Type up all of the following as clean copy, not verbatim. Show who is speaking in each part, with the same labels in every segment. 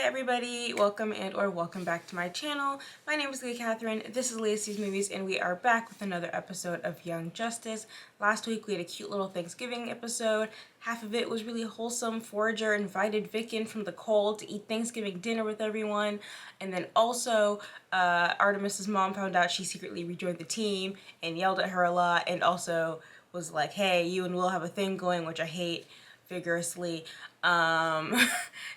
Speaker 1: everybody, welcome or welcome back to my channel. My name is Leah Catherine, this is Leah Sees Movies, and we are back with another episode of Young Justice. Last week we had a cute little Thanksgiving episode. Half of it was really wholesome. Forager invited Vic in from the cold to eat Thanksgiving dinner with everyone, and then also Artemis's mom found out she secretly rejoined the team and yelled at her a lot, and also was like, hey, you and Will have a thing going, which I hate vigorously.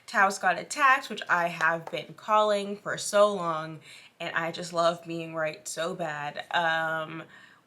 Speaker 1: Taos got attacked, which I have been calling for so long, and I just love being right so bad.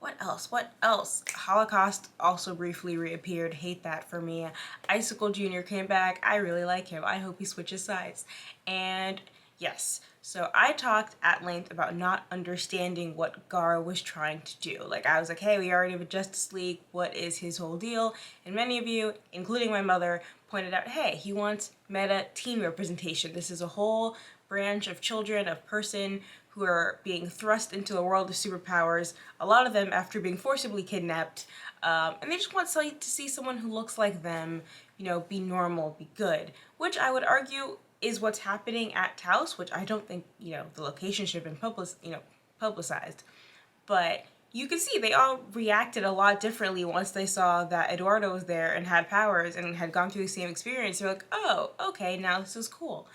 Speaker 1: What else? Holocaust also briefly reappeared. Hate that for me. Icicle Jr. came back. I really like him. I hope he switches sides. And yes, so I talked at length about not understanding what Gar was trying to do. Like, I was like, hey, we already have a Justice League. What is his whole deal? And many of you, including my mother, pointed out, hey, he wants meta teen representation. This is a whole branch of children, of person who are being thrust into a world of superpowers, a lot of them after being forcibly kidnapped, and they just want to see someone who looks like them, you know, be normal, be good, which I would argue is what's happening at Taos, which I don't think, you know, the location should have been publicized, but you can see they all reacted a lot differently once they saw that Eduardo was there and had powers and had gone through the same experience. They're like, oh, okay, now this is cool.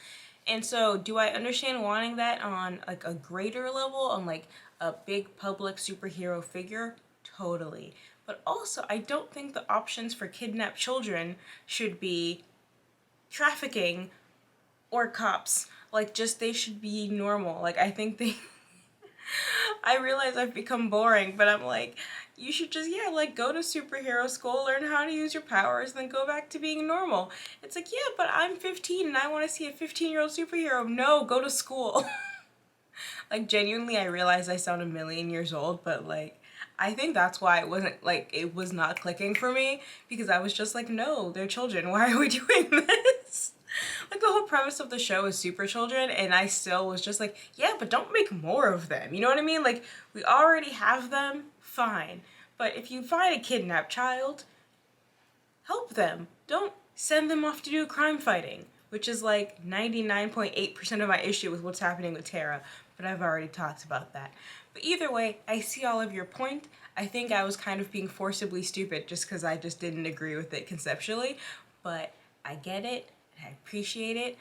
Speaker 1: And so do I understand wanting that on like a greater level, on like a big public superhero figure? Totally. But also, I don't think the options for kidnapped children should be trafficking or cops. Like, just they should be normal. Like, I think they... I realize I've become boring, but I'm like, you should just, yeah, like, go to superhero school, learn how to use your powers, and then go back to being normal. It's like, yeah, but I'm 15 and I want to see a 15-year-old superhero. No, go to school. Like, genuinely, I realize I sound a million years old, but, like, I think that's why it was not clicking for me, because I was just like, no, they're children. Why are we doing this? Like, the whole premise of the show is super children, and I still was just like, yeah, but don't make more of them. You know what I mean? Like, we already have them, fine. But if you find a kidnapped child, help them. Don't send them off to do crime fighting, which is like 99.8% of my issue with what's happening with Tara, but I've already talked about that. But either way, I see all of your point. I think I was kind of being forcibly stupid just because I just didn't agree with it conceptually, but I get it. I appreciate it.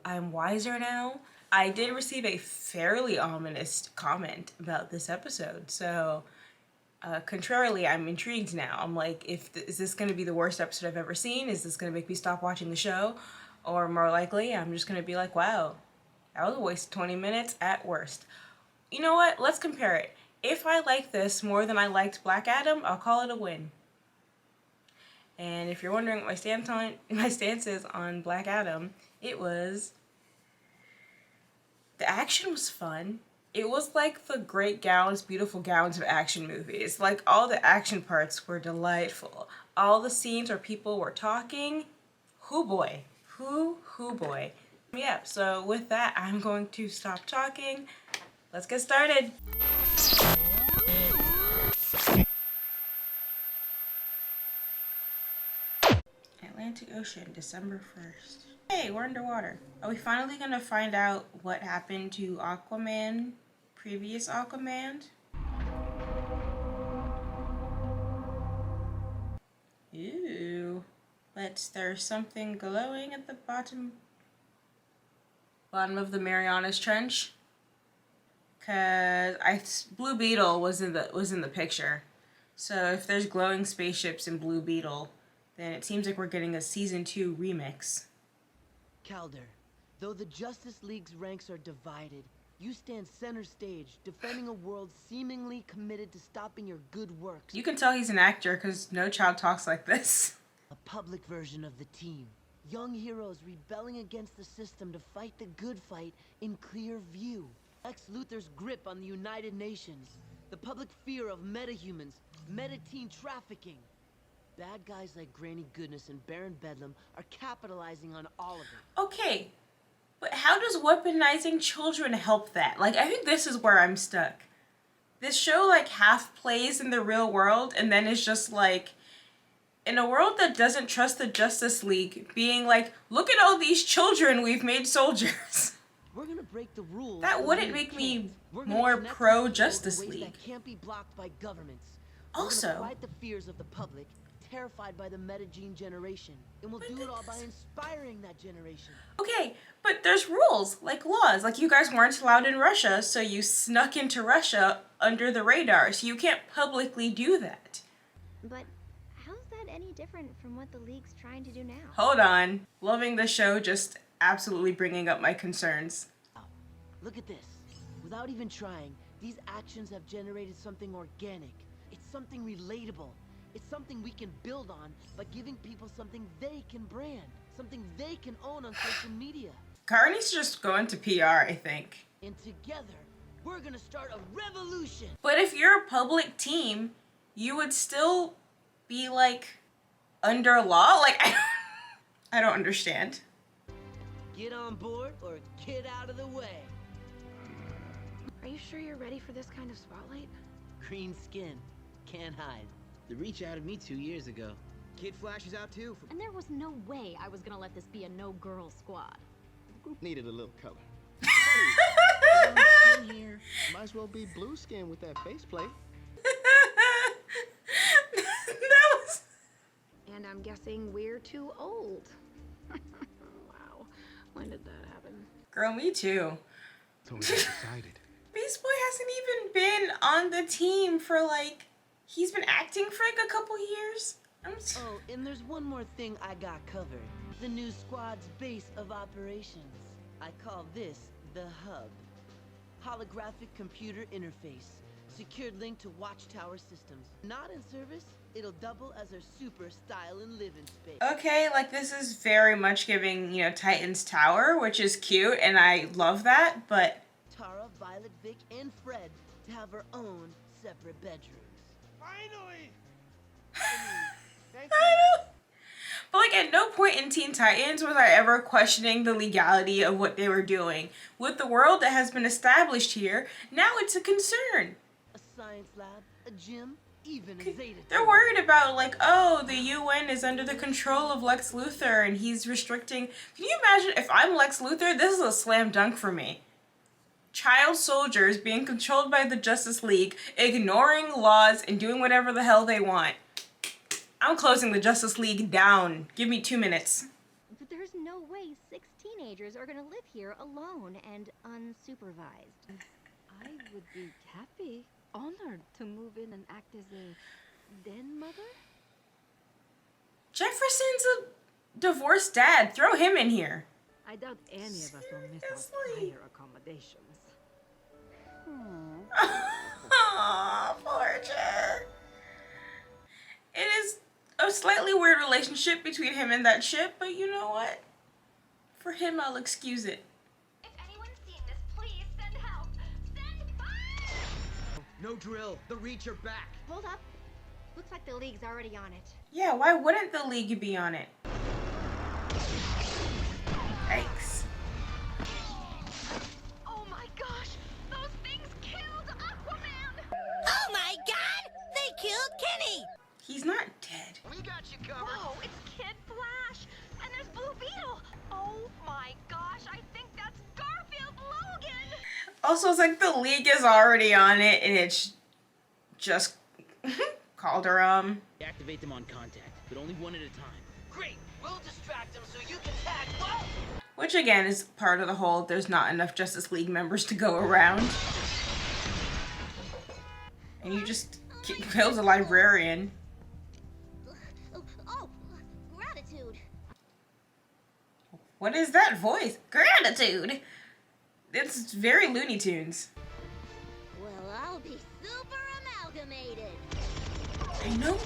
Speaker 1: I'm wiser now. I did receive a fairly ominous comment about this episode, so contrarily, I'm intrigued now. I'm like, is this going to be the worst episode I've ever seen? Is this going to make me stop watching the show? Or more likely, I'm just going to be like, wow, that was a waste of 20 minutes at worst. You know what? Let's compare it. If I like this more than I liked Black Adam, I'll call it a win. And if you're wondering what my stance is on Black Adam, it was... the action was fun. It was like the great gowns, beautiful gowns of action movies. Like, all the action parts were delightful. All the scenes where people were talking, hoo boy. Hoo boy. Yeah, so with that, I'm going to stop talking. Let's get started. Atlantic Ocean, December 1st. Hey, we're underwater. Are we finally gonna find out what happened to Aquaman, previous Aquaman? Ooh, but there's something glowing at the bottom of the Marianas Trench. Cause Blue Beetle was in the picture. So if there's glowing spaceships in Blue Beetle, then it seems like we're getting a season 2 remix.
Speaker 2: Calder, though the Justice League's ranks are divided, you stand center stage, defending a world seemingly committed to stopping your good works.
Speaker 1: You can tell he's an actor because no child talks like this.
Speaker 2: A public version of the team. Young heroes rebelling against the system to fight the good fight in clear view. Lex Luthor's grip on the United Nations. The public fear of metahumans, meta-teen trafficking. Bad guys like Granny Goodness and Baron Bedlam are capitalizing on all of it.
Speaker 1: Okay, but how does weaponizing children help that? Like, I think this is where I'm stuck. This show, like, half plays in the real world and then is just like in a world that doesn't trust the Justice League, being like, look at all these children we've made soldiers.
Speaker 2: We're gonna break the rules.
Speaker 1: That wouldn't make me more pro Justice League.
Speaker 2: That can't be blocked by governments.
Speaker 1: Also,
Speaker 2: we're gonna fight the fears of the public, terrified by the metagene generation, and we'll do it all by inspiring that generation.
Speaker 1: Okay, but there's rules, like laws. Like, you guys weren't allowed in Russia, so you snuck into Russia under the radar, so you can't publicly do that.
Speaker 3: But how's that any different from what the League's trying to do now?
Speaker 1: Hold on. Loving the show, just absolutely bringing up my concerns.
Speaker 2: Oh, look at this. Without even trying, these actions have generated something organic. It's something relatable. It's something we can build on by giving people something they can brand, something they can own on social media.
Speaker 1: Kara needs to just go into PR, I think.
Speaker 2: And together, we're gonna start a revolution.
Speaker 1: But if you're a public team, you would still be, like, under law? Like, I don't understand.
Speaker 2: Get on board or get out of the way.
Speaker 3: Are you sure you're ready for this kind of spotlight?
Speaker 2: Green skin. Can't hide.
Speaker 4: The Reach outed me 2 years ago.
Speaker 5: Kid Flash is out too.
Speaker 6: And there was no way I was gonna let this be a no-girl squad.
Speaker 5: The group needed a little color. Hey, here. Might as well be blue skin with that faceplate.
Speaker 1: That was...
Speaker 3: And I'm guessing we're too old. Wow. When did that happen?
Speaker 1: Girl, me too.
Speaker 5: Tony decided.
Speaker 1: Beast Boy hasn't even been on the team for, like... He's been acting for, like, a couple years.
Speaker 2: Oh, and there's one more thing I got covered. The new squad's base of operations. I call this the Hub. Holographic computer interface. Secured link to watchtower systems. Not in service, it'll double as our super style and living space.
Speaker 1: Okay, like, this is very much giving, you know, Titan's Tower, which is cute, and I love that, but...
Speaker 2: Tara, Violet, Vic, and Fred to have our own separate bedrooms.
Speaker 5: Finally!
Speaker 1: I know. But, like, at no point in Teen Titans was I ever questioning the legality of what they were doing. With the world that has been established here, now it's a concern.
Speaker 2: A science lab, a gym, even a Zeta.
Speaker 1: They're worried about, like, oh, the UN is under the control of Lex Luthor and he's restricting... Can you imagine if I'm Lex Luthor? This is a slam dunk for me. Child soldiers being controlled by the Justice League, ignoring laws and doing whatever the hell they want. I'm closing the Justice League down. Give me 2 minutes.
Speaker 3: But there's no way 6 teenagers are gonna live here alone and unsupervised.
Speaker 6: I would be happy, honored to move in and act as a den mother.
Speaker 1: Jefferson's a divorced dad. Throw him in here.
Speaker 6: I doubt any of us will miss our
Speaker 1: Seriously?
Speaker 6: prior accommodations.
Speaker 1: Aw, poor Jer. It is a slightly weird relationship between him and that ship, but you know what? For him, I'll excuse it.
Speaker 7: If anyone's seen this, please send help. Send fire!
Speaker 5: No drill. The Reach are back.
Speaker 3: Hold up. Looks like the League's already on it.
Speaker 1: Yeah, why wouldn't the League be on it? Yikes.
Speaker 7: Oh my gosh! Those things killed Aquaman!
Speaker 8: Oh my god! They killed Kenny!
Speaker 1: He's not dead.
Speaker 5: We got you covered.
Speaker 7: Whoa, it's Kid Flash! And there's Blue Beetle! Oh my gosh, I think that's Garfield Logan!
Speaker 1: Also, it's like the League is already on it, and it's just called her,
Speaker 4: Activate them on contact, but only one at a time.
Speaker 2: Great! We'll distract them so you can tag both!
Speaker 1: which again is part of the whole there's not enough Justice League members to go around. And you just kills a librarian.
Speaker 8: Oh, gratitude.
Speaker 1: What is that voice? Gratitude! It's very Looney Tunes.
Speaker 8: Well, I'll be super amalgamated.
Speaker 1: I know.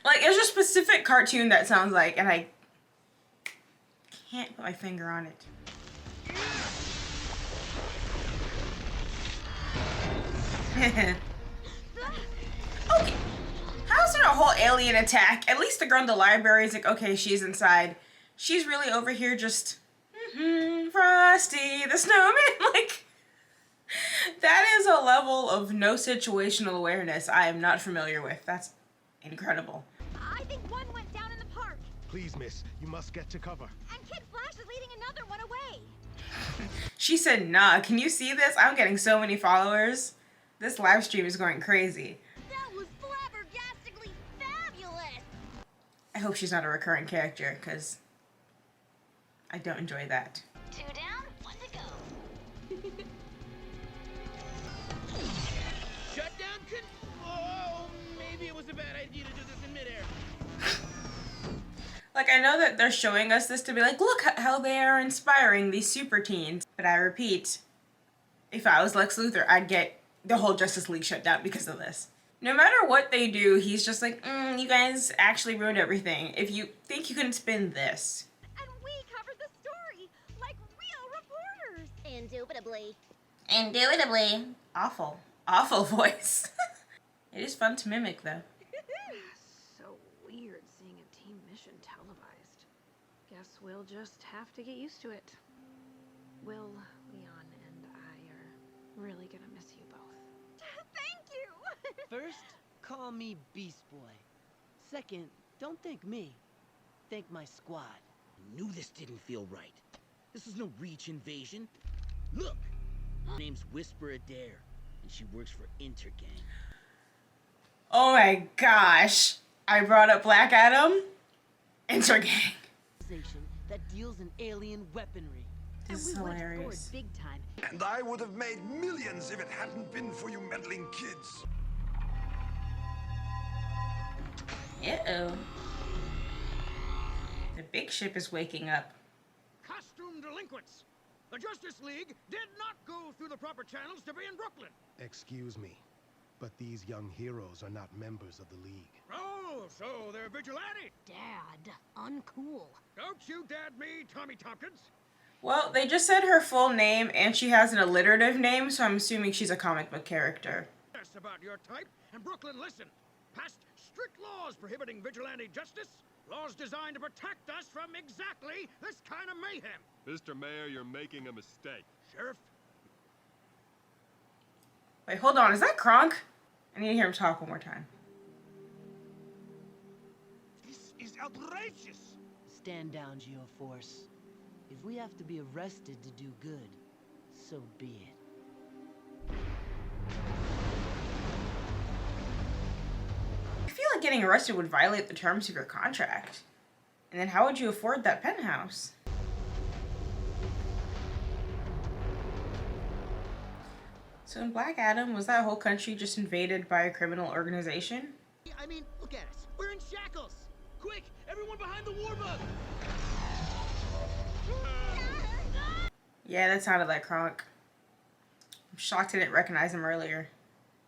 Speaker 1: Like, there's a specific cartoon that sounds like, and I can't put my finger on it. Okay. How's there a whole alien attack? At least the girl in the library is like, okay, she's inside. She's really over here just, Frosty the Snowman. Like, that is a level of no situational awareness I am not familiar with. That's incredible.
Speaker 7: I think one went down
Speaker 5: Please, miss, you must get to cover.
Speaker 8: And Kid Flash is leading another one away.
Speaker 1: She said, nah, can you see this? I'm getting so many followers. This live stream is going crazy.
Speaker 8: That was flabbergastically fabulous.
Speaker 1: I hope she's not a recurring character, because I don't enjoy that.
Speaker 7: 2 down, 1 to go.
Speaker 4: Shut down Oh, maybe it was a bad idea to do this in midair.
Speaker 1: Like, I know that they're showing us this to be like, look how they are inspiring these super teens. But I repeat, if I was Lex Luthor, I'd get the whole Justice League shut down because of this. No matter what they do, he's just like, you guys actually ruined everything. If you think you can spin this.
Speaker 8: And we covered the story like real reporters. Indubitably.
Speaker 1: Indubitably. Awful. Awful voice. It is fun to mimic, though.
Speaker 3: So weird seeing a team mission televised. Guess we'll just have to get used to it. Will, Leon, and I are really gonna miss you both.
Speaker 8: Thank you.
Speaker 2: First, call me Beast Boy. Second, don't thank me. Thank my squad.
Speaker 4: I knew this didn't feel right. This is no Reach invasion. Look! Her name's Whisper Adair, and she works for Intergang.
Speaker 1: Oh my gosh. I brought up Black Adam. Intergang.
Speaker 2: That deals in alien weaponry.
Speaker 1: This is hilarious.
Speaker 2: Big time.
Speaker 9: And I would have made millions if it hadn't been for you meddling kids.
Speaker 1: Uh-oh. The big ship is waking up.
Speaker 5: Costume delinquents. The Justice League did not go through the proper channels to be in Brooklyn.
Speaker 9: Excuse me, but these young heroes are not members of the League.
Speaker 5: Oh, so they're vigilante.
Speaker 8: Dad, uncool.
Speaker 5: Don't you dad me, Tommy Tompkins.
Speaker 1: Well, they just said her full name, and she has an alliterative name, so I'm assuming she's a comic book character.
Speaker 5: Yes, about your type. And Brooklyn, listen. Passed strict laws prohibiting vigilante justice. Laws designed to protect us from exactly this kind of mayhem.
Speaker 10: Mr. Mayor, you're making a mistake.
Speaker 5: Sheriff?
Speaker 1: Wait, hold on. Is that Kronk? I need to hear him talk one more time.
Speaker 5: This is outrageous.
Speaker 2: Stand down, Geoforce. If we have to be arrested to do good, so be it.
Speaker 1: I feel like getting arrested would violate the terms of your contract. And then how would you afford that penthouse? So in Black Adam, was that whole country just invaded by a criminal organization?
Speaker 4: I mean, look at us. We're in shackles. Quick, everyone behind the warbug.
Speaker 1: Yeah, that sounded like Kronk. I'm shocked I didn't recognize him earlier.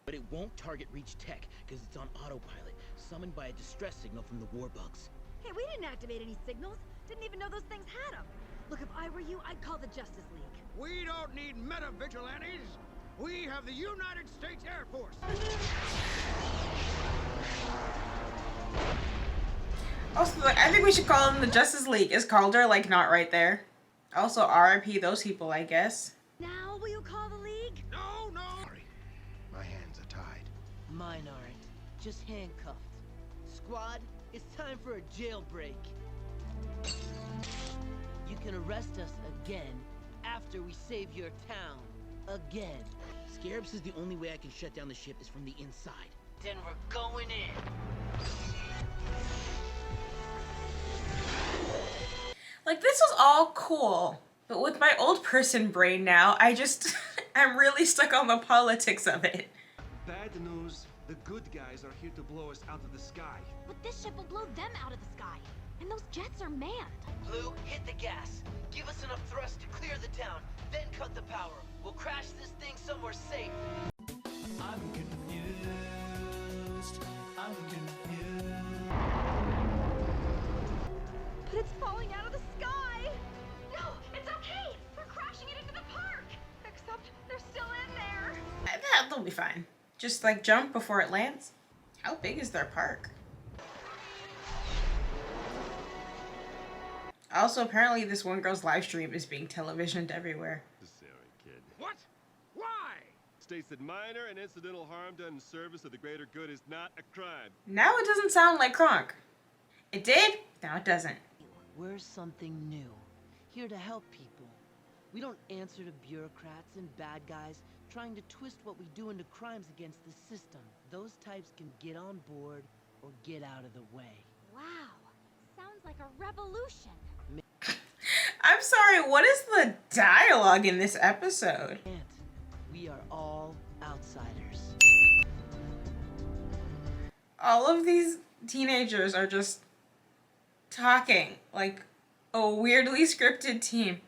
Speaker 4: But it won't target Reach Tech because it's on autopilot, summoned by a distress signal from the warbugs.
Speaker 7: Hey, we didn't activate any signals. Didn't even know those things had them. Look, if I were you, I'd call the Justice League.
Speaker 5: We don't need meta vigilantes. We have the United States Air Force.
Speaker 1: Also, like, I think we should call them the Justice League. Is Calder, like, not right there? Also, RIP those people, I guess.
Speaker 7: Now will you call the League?
Speaker 5: No, no.
Speaker 9: Sorry, my hands are tied.
Speaker 2: Mine aren't. Just handcuffed. Squad, it's time for a jailbreak. You can arrest us again after we save your town. Again.
Speaker 4: Scarab says the only way I can shut down the ship is from the inside.
Speaker 2: Then we're going in.
Speaker 1: Like, this was all cool. But with my old person brain now, I'm really stuck on the politics of it.
Speaker 10: Bad news, the good guys are here to blow us out of the sky.
Speaker 7: But this ship will blow them out of the sky. And those jets are manned.
Speaker 2: Blue, hit the gas. Give us enough thrust to clear the town, then cut the power. We'll crash this thing somewhere safe. I'm confused. I'm confused.
Speaker 7: But it's falling out of the sky. No, it's okay. We're crashing it into the park. Except they're still in there.
Speaker 1: They'll be fine. Just, like, jump before it lands. How big is their park? Also, apparently this one girl's live stream is being televisioned everywhere.
Speaker 10: Sorry, kid.
Speaker 5: What? Why?
Speaker 10: States that minor and incidental harm done in service of the greater good is not a crime.
Speaker 1: Now it doesn't sound like Kronk. It did? Now it doesn't.
Speaker 2: We're something new, here to help people. We don't answer to bureaucrats and bad guys trying to twist what we do into crimes against the system. Those types can get on board or get out of the way.
Speaker 8: Wow. Sounds like a revolution.
Speaker 1: I'm sorry, what is the dialogue in this episode?
Speaker 2: We are all outsiders.
Speaker 1: All of these teenagers are just talking like a weirdly scripted team.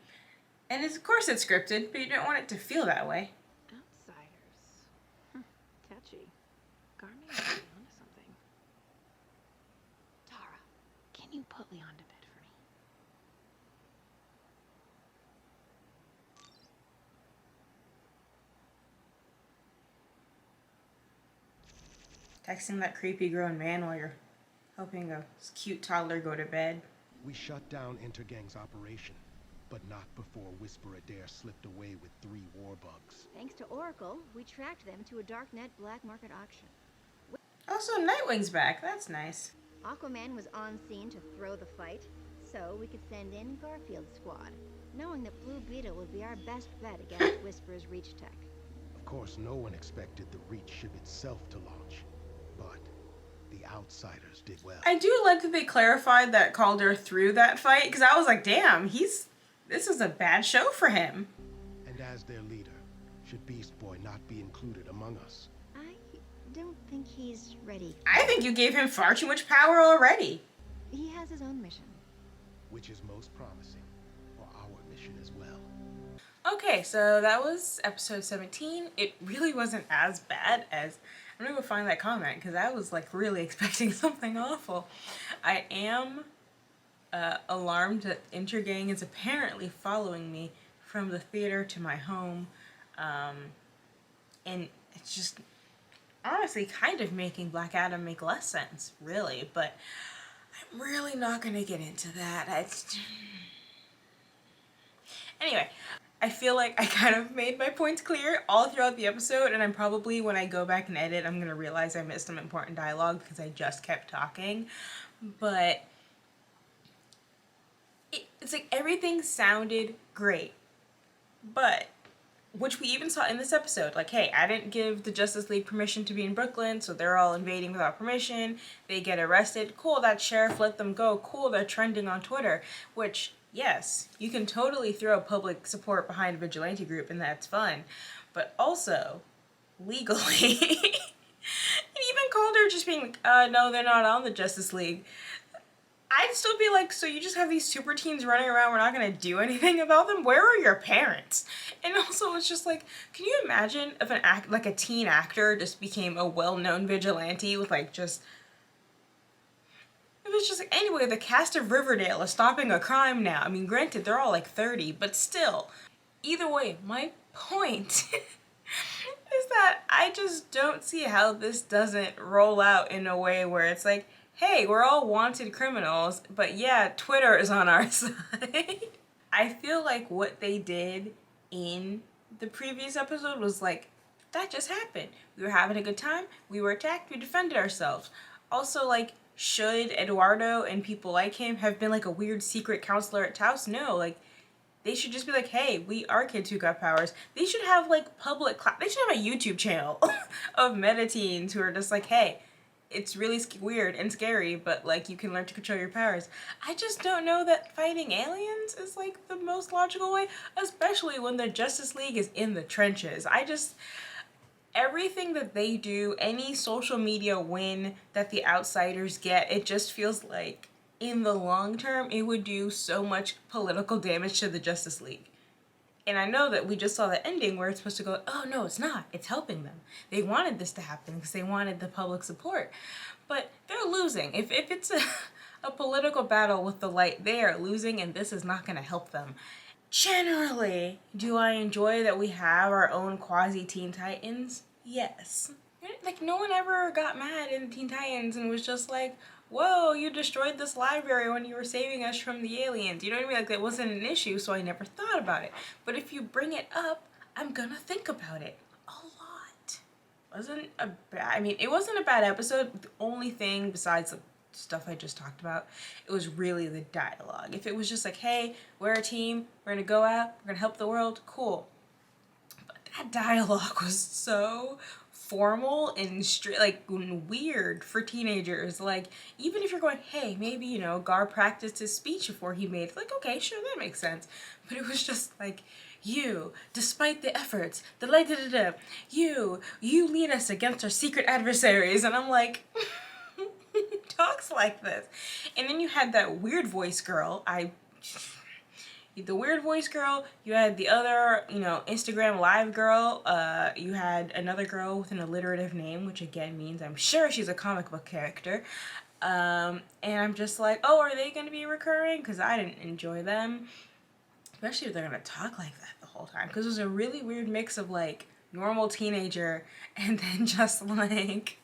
Speaker 1: And of course it's scripted, but you don't want it to feel that way.
Speaker 3: Outsiders. Catchy. Garmy might be onto something. Tara, can you put Leon to bed for me?
Speaker 1: Texting that creepy grown man while you're helping a cute toddler go to bed.
Speaker 9: We shut down Intergang's operation, but not before Whisper Adair slipped away with 3 warbugs.
Speaker 8: Thanks to Oracle, we tracked them to a darknet black market auction.
Speaker 1: Also, Nightwing's back. That's nice.
Speaker 8: Aquaman was on scene to throw the fight, so we could send in Garfield's squad, knowing that Blue Beetle would be our best bet against Whisper's Reach tech.
Speaker 9: Of course, no one expected the Reach ship itself to launch, but the Outsiders did well.
Speaker 1: I do like that they clarified that Calder threw that fight, because I was like, damn, this is a bad show for him.
Speaker 9: And as their leader, should Beast Boy not be included among us?
Speaker 8: I don't think he's ready.
Speaker 1: I think you gave him far too much power already.
Speaker 8: He has his own mission.
Speaker 9: Which is most promising for our mission as well.
Speaker 1: Okay, so that was episode 17. It really wasn't as bad as... I'm gonna go find that comment, because I was like really expecting something awful. I am alarmed that Intergang is apparently following me from the theater to my home. And it's just honestly kind of making Black Adam make less sense, really. But I'm really not gonna get into that. Anyway, I feel like I kind of made my points clear all throughout the episode, and I'm probably, when I go back and edit, I'm gonna realize I missed some important dialogue because I just kept talking. But it's like everything sounded great, but which we even saw in this episode, like, hey, I didn't give the Justice League permission to be in Brooklyn, so they're all invading without permission. They get arrested. Cool, that sheriff let them go. Cool, they're trending on Twitter, which, yes, you can totally throw public support behind a vigilante group, and that's fun. But also, legally, and even Calder just being like, no, they're not on the Justice League. I'd still be like, so you just have these super teens running around, we're not gonna do anything about them? Where are your parents? And also it's just like, can you imagine if a teen actor just became a well-known vigilante with like just, it was just like, anyway, the cast of Riverdale is stopping a crime now. I mean, granted, they're all like 30, but still. Either way, my point is that I just don't see how this doesn't roll out in a way where it's like, hey, we're all wanted criminals, but yeah, Twitter is on our side. I feel like what they did in the previous episode was like, that just happened. We were having a good time, we were attacked, we defended ourselves. Also, like, should Eduardo and people like him have been like a weird secret counselor at Taos? No, like, they should just be like, hey, we are kids who got powers. They should have like public they should have a YouTube channel of meta-teens who are just like, hey, it's really weird and scary, but like you can learn to control your powers. I just don't know that fighting aliens is like the most logical way, especially when the Justice League is in the trenches. Everything that they do, any social media win that the Outsiders get, it just feels like in the long term, it would do so much political damage to the Justice League. And I know that we just saw the ending where it's supposed to go, oh no, it's not. It's helping them. They wanted this to happen because they wanted the public support. But they're losing. If it's a political battle with the light, they are losing, and this is not going to help them. Generally, do I enjoy that we have our own quasi-Teen Titans? Yes. Like, no one ever got mad in Teen Titans and was just like, whoa, you destroyed this library when you were saving us from the aliens. You know what I mean? Like, that wasn't an issue, so I never thought about it. But if you bring it up, I'm gonna think about it a lot. It wasn't a bad episode. The only thing besides the stuff I just talked about. It was really the dialogue. If it was just like, hey, we're a team, we're gonna go out, we're gonna help the world, cool. But that dialogue was so formal and straight, like weird for teenagers. Like, even if you're going, hey, maybe, you know, Gar practiced his speech before he made it, like, okay, sure, that makes sense. But it was just like, you, despite the efforts, the like da da da, you lead us against our secret adversaries. And I'm like, who talks like this? And then you had that weird voice girl. The weird voice girl, you had the other, you know, Instagram live girl, you had another girl with an alliterative name, which again means I'm sure she's a comic book character. And I'm just like, oh, are they going to be recurring? Because I didn't enjoy them. Especially if they're going to talk like that the whole time. Because it was a really weird mix of like normal teenager and then just like,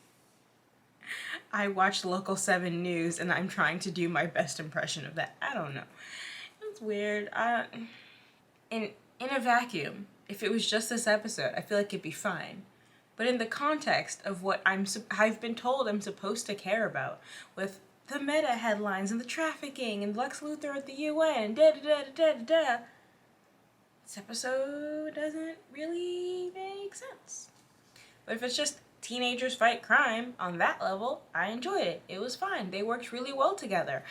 Speaker 1: I watched Local 7 News and I'm trying to do my best impression of that. I don't know. It's weird. In a vacuum, if it was just this episode, I feel like it'd be fine. But in the context of what I've been told I'm supposed to care about, with the meta headlines and the trafficking and Lex Luthor at the UN, da da da da da da, this episode doesn't really make sense. But if it's just teenagers fight crime on that level, I enjoyed it. It was fine. They worked really well together.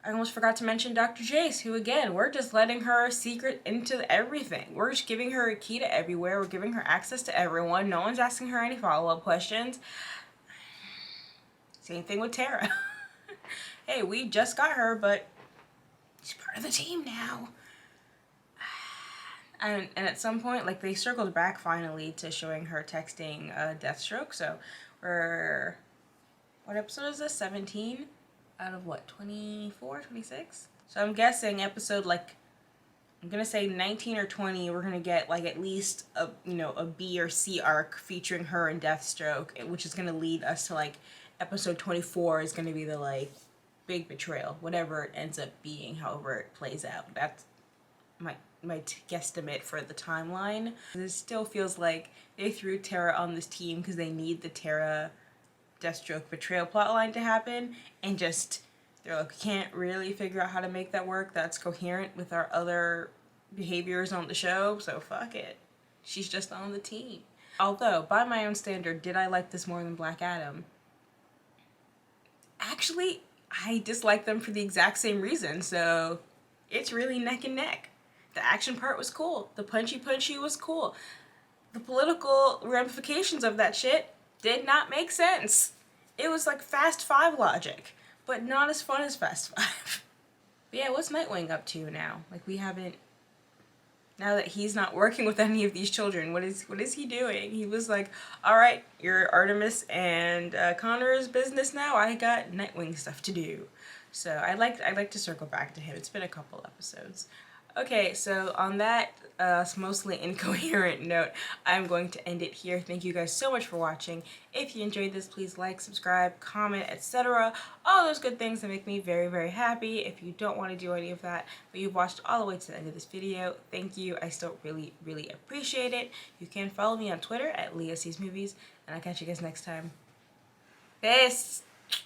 Speaker 1: I almost forgot to mention Dr. Jace, who again, we're just letting her secret into everything. We're just giving her a key to everywhere. We're giving her access to everyone. No one's asking her any follow-up questions. Same thing with Tara. Hey, we just got her, but she's part of the team now. And at some point, like, they circled back finally to showing her texting Deathstroke. So we're, what episode is this? 17? Out of what, 24, 26? So I'm guessing episode, like, I'm gonna say 19 or 20, we're gonna get like at least a, you know, a B or C arc featuring her and Deathstroke, which is gonna lead us to like episode 24 is gonna be the like big betrayal, whatever it ends up being, however it plays out. That's my guesstimate for the timeline. It still feels like they threw Tara on this team because they need the Tara Deathstroke betrayal plotline to happen, and just they're like, we can't really figure out how to make that work that's coherent with our other behaviors on the show, so fuck it. She's just on the team. Although, by my own standard, did I like this more than Black Adam? Actually, I dislike them for the exact same reason, so it's really neck and neck. The action part was cool. The punchy was cool. The political ramifications of that shit did not make sense. It was like Fast 5 logic, but not as fun as Fast 5. But yeah, what's Nightwing up to now? Like, we haven't, now that he's not working with any of these children, what is he doing? He was like, all right, you're Artemis and Connor's business now. I got Nightwing stuff to do. So I'd like to circle back to him. It's been a couple episodes. Okay, so on that mostly incoherent note, I'm going to end it here. Thank you guys so much for watching. If you enjoyed this, please like, subscribe, comment, etc. All those good things that make me very, very happy. If you don't want to do any of that, but you've watched all the way to the end of this video, thank you. I still really, really appreciate it. You can follow me on Twitter at LeahSeesMovies, and I'll catch you guys next time. Peace!